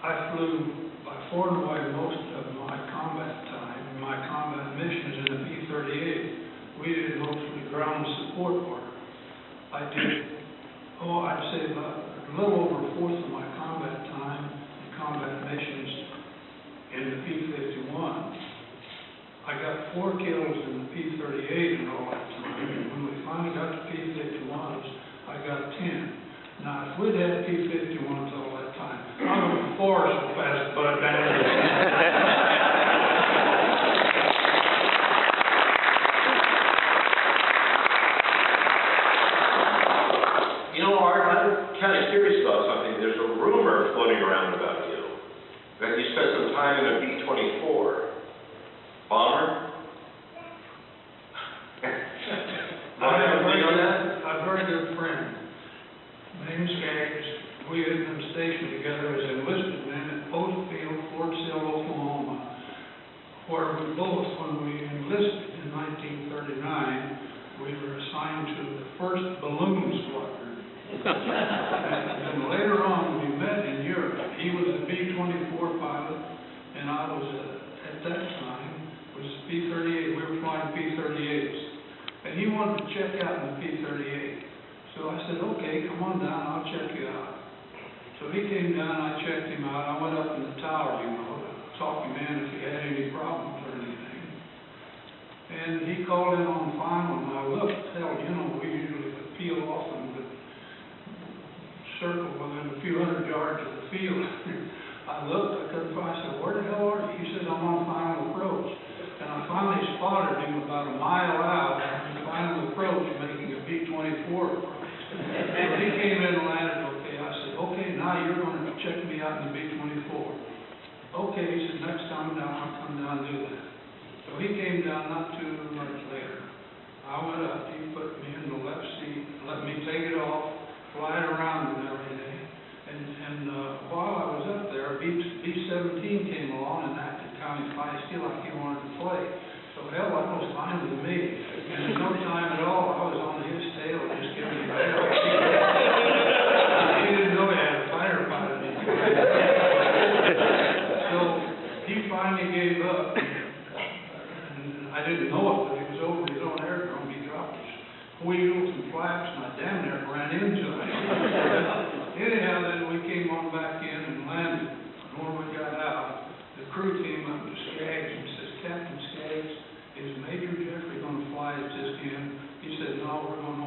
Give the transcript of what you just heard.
I flew by far and away most of my combat time, my combat missions in the P-38. We did mostly ground support work. I did, I'd say about a little over a fourth of my combat time in combat missions in the P-51. I got 4 kills in the P-38 and all that time. And when we finally got to P-51s, I got 10. Now, if we'd had P-51s all that time, I would have forced so fast, but You know, Art, I'm kind of curious about something. There's a rumor floating around about you that you spent some time in a B-24 bomber. A very good friend named Skaggs. We had been stationed together as enlisted men at Post Field, Fort Sill, Oklahoma, where we both, when we enlisted in 1939, we were assigned to the 1st Balloon Squadron. And later on, we met in Europe. He was a B-24 pilot, and I was, at that time, was P-38. We were flying P-38s. And he wanted to check out in the P-38. So I said, okay, come on down, I'll check you out. So he came down, I checked him out. I went up in the tower, you know, to talk him in if he had any problems or anything. And he called in on final, and I looked. Hell, you know, we usually would peel off and would circle within a few hundred yards of the field. I looked, I couldn't find. I said, where the hell are you? He said, I'm on final approach. And I finally spotted him about a mile out on the final approach, making a B-24 approach. So he came in and landed, okay. I said, okay, now you're going to check me out in the B-24. Okay, he said, next time down, I'll come down and do that. So he came down not too much later. I went up, he put me in the left seat, let me take it off, fly it around and everything. And while I was up there, B-17 came along and acted kind of feisty like he wanted to play. So hell, that was fine with me. And in no time at all, I was on his tail just giving him hell. He didn't know he had a fighter pilot in him. So he finally gave up. And I didn't know it, but he was over his own aerodrome. He dropped his wheels and flaps, and I damn near ran into him. Anyhow, then we came on back in and landed. And when we got out, the crew came up to Skaggs and says, Captain Skaggs, is Major Jeffrey going to fly us just in? He said, no, we're going to